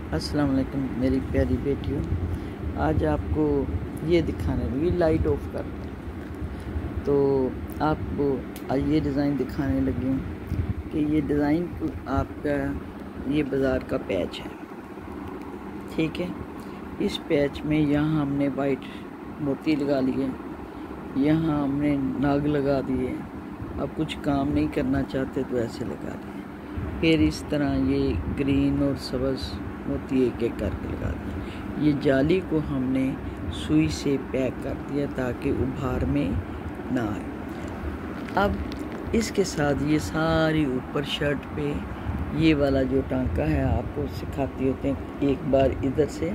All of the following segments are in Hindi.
अस्सलाम वालेकुम मेरी प्यारी बेटियों। आज आपको ये दिखाने लगी, लाइट ऑफ कर तो आपको आज ये डिज़ाइन दिखाने लगी हूँ कि ये डिज़ाइन आपका ये बाज़ार का पैच है, ठीक है। इस पैच में यहाँ हमने वाइट मोती लगा लिए, यहाँ हमने नाग लगा दिए। अब कुछ काम नहीं करना चाहते तो ऐसे लगा लिए। फिर इस तरह ये ग्रीन और सब्ज़ मोती एक एक करके लगा दिया। ये जाली को हमने सुई से पैक कर दिया ताकि उभार में ना आए। अब इसके साथ ये सारी ऊपर शर्ट पे ये वाला जो टांका है आपको सिखाती होते हैं, एक बार इधर से,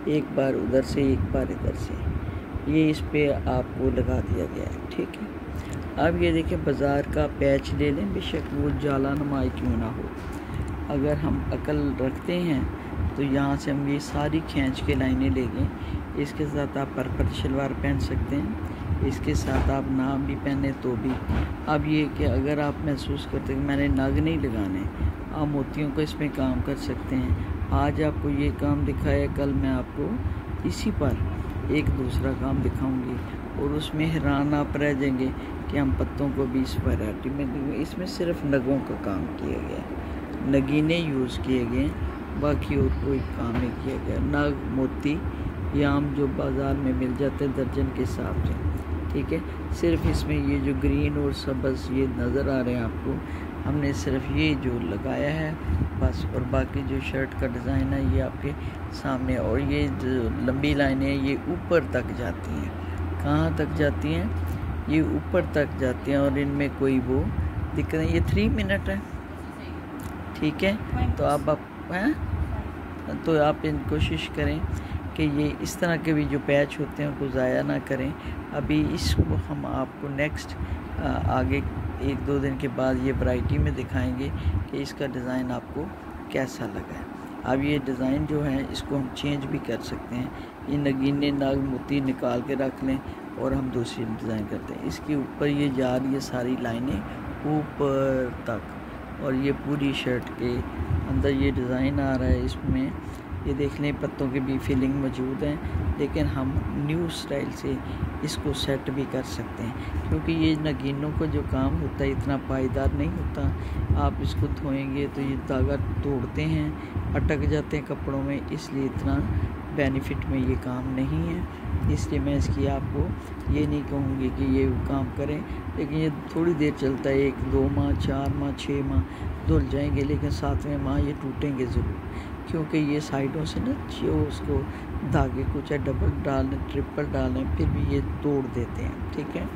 एक बार उधर से, एक बार इधर से, ये इस पे आपको लगा दिया गया है, ठीक है। अब ये देखिए बाज़ार का पैच ले लें, बेशक वो जाला नुमाई क्यों ना हो। अगर हम अकल रखते हैं तो यहाँ से हम ये सारी खींच के लाइनें लेंगे। इसके साथ आप पर्पल शलवार पहन सकते हैं, इसके साथ आप नाम भी पहने तो भी। अब ये कि अगर आप महसूस करते हैं कि मैंने नग नहीं लगाने, आप मोतियों को इसमें काम कर सकते हैं। आज आपको ये काम दिखाया, कल मैं आपको इसी पर एक दूसरा काम दिखाऊंगी और उसमें हैरान आप रह जाएंगे कि हम पत्तों को भी इस वैरायटी में, इसमें सिर्फ नगों का काम किया गया, नगीने यूज़ किए गए, बाकी और कोई काम नहीं किया गया। नाग मोती याम जो बाज़ार में मिल जाते हैं दर्जन के हिसाब से, ठीक है। सिर्फ इसमें ये जो ग्रीन और सब्ज़ ये नज़र आ रहे हैं आपको, हमने सिर्फ ये जो लगाया है बस, और बाकी जो शर्ट का डिज़ाइन है ये आपके सामने। और ये जो लंबी लाइनें ये ऊपर तक जाती हैं, कहाँ तक जाती हैं? ये ऊपर तक जाती हैं और इनमें कोई वो दिक्कत नहीं। ये 3 मिनट है, ठीक है। तो आप हैं तो आप इन कोशिश करें कि ये इस तरह के भी जो पैच होते हैं उनको ज़ाया ना करें। अभी इसको हम आपको नेक्स्ट आगे 1-2 दिन के बाद ये वैरायटी में दिखाएंगे कि इसका डिज़ाइन आपको कैसा लगा है। अब ये डिज़ाइन जो है इसको हम चेंज भी कर सकते हैं। ये नगीने नाग मोती निकाल के रख लें और हम दूसरी डिज़ाइन करते हैं। इसके ऊपर ये जा रही है सारी लाइनें ऊपर तक, और ये पूरी शर्ट के अंदर ये डिज़ाइन आ रहा है। इसमें ये देख लें पत्तों की भी फीलिंग मौजूद है, लेकिन हम न्यू स्टाइल से इसको सेट भी कर सकते हैं, क्योंकि ये नगीनों का जो काम होता है इतना पायदार नहीं होता। आप इसको धोएंगे तो ये धागा तोड़ते हैं, अटक जाते हैं कपड़ों में, इसलिए इतना बेनिफिट में ये काम नहीं है। इसलिए मैं इसकी आपको ये नहीं कहूँगी कि ये काम करें, लेकिन ये थोड़ी देर चलता है, 1-2 माह, 4 माह, 6 माह धुल जाएंगे, लेकिन 7वें माह ये टूटेंगे ज़रूर, क्योंकि ये साइडों से ना जो उसको धागे को चाहे डबल डालें, ट्रिपल डालें, फिर भी ये तोड़ देते हैं, ठीक है।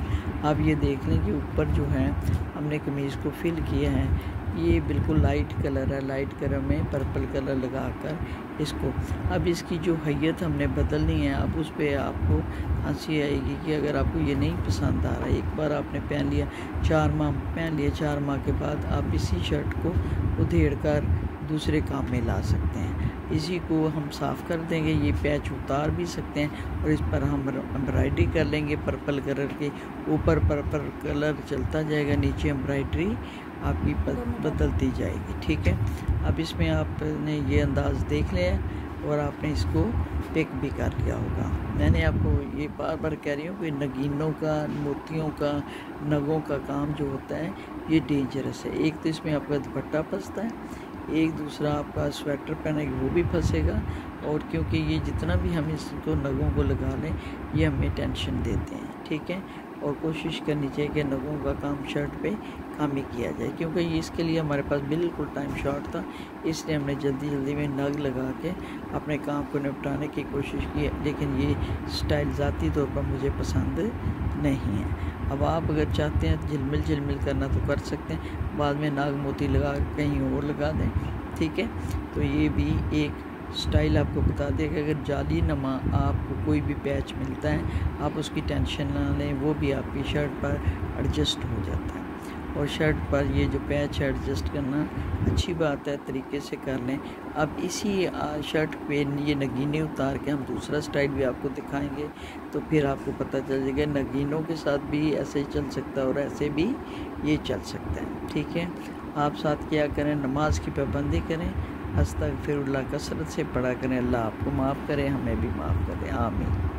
अब ये देख लें कि ऊपर जो है हमने कमीज़ को फिल किया है, ये बिल्कुल लाइट कलर है, लाइट कलर में पर्पल कलर लगाकर इसको, अब इसकी जो हैयत हमने बदलनी है। अब उस पर आपको हंसी आएगी कि अगर आपको ये नहीं पसंद आ रहा, एक बार आपने पहन लिया, 4 माह पहन लिया, 4 माह के बाद आप इसी शर्ट को उधेड़ कर दूसरे काम में ला सकते हैं। इसी को हम साफ़ कर देंगे, ये पैच उतार भी सकते हैं और इस पर हम एम्ब्रॉयडरी कर लेंगे पर्पल कलर के ऊपर, पर्पल कलर चलता जाएगा, नीचे एम्ब्रॉयडरी आपकी बदलती जाएगी, ठीक है। अब इसमें आपने ये अंदाज़ देख लिया और आपने इसको पिक भी कर लिया होगा। मैंने आपको ये बार बार कह रही हूँ कि नगीनों का, मोतियों का, नगों का काम जो होता है ये डेंजरस है। एक तो इसमें आपका दुपट्टा फंसता है, एक दूसरा आपका स्वेटर पहनेंगे वो भी फंसेगा, और क्योंकि ये जितना भी हम इसको नगों को लगा लें ये हमें टेंशन देते हैं, ठीक है। और कोशिश करनी चाहिए कि नगों का काम शर्ट पे काम ही किया जाए, क्योंकि इसके लिए हमारे पास बिल्कुल टाइम शॉर्ट था, इसलिए हमने जल्दी जल्दी में नग लगा के अपने काम को निपटाने की कोशिश की, लेकिन ये स्टाइल ज़ाती तौर पर मुझे पसंद नहीं है। अब आप अगर चाहते हैं झिलमिल झिलमिल करना तो कर सकते हैं, बाद में नाग मोती लगा कहीं और लगा दें, ठीक है। तो ये भी एक स्टाइल आपको बता दें कि अगर जाली नमा आपको कोई भी पैच मिलता है आप उसकी टेंशन ना लें, वो भी आपकी शर्ट पर एडजस्ट हो जाता है। और शर्ट पर ये जो पैच है एडजस्ट करना अच्छी बात है, तरीके से कर लें। अब इसी शर्ट पे ये नगीने उतार के हम दूसरा स्टाइल भी आपको दिखाएंगे, तो फिर आपको पता चल जाएगा नगीनों के साथ भी ऐसे ही चल सकता है और ऐसे भी ये चल सकता है, ठीक है। आप साथ क्या करें, नमाज की पाबंदी करें, अस्तगफिरुल्लाह कसरत से पढ़ा करें। अल्लाह आपको माफ़ करे, हमें भी माफ़ करे। आमीन।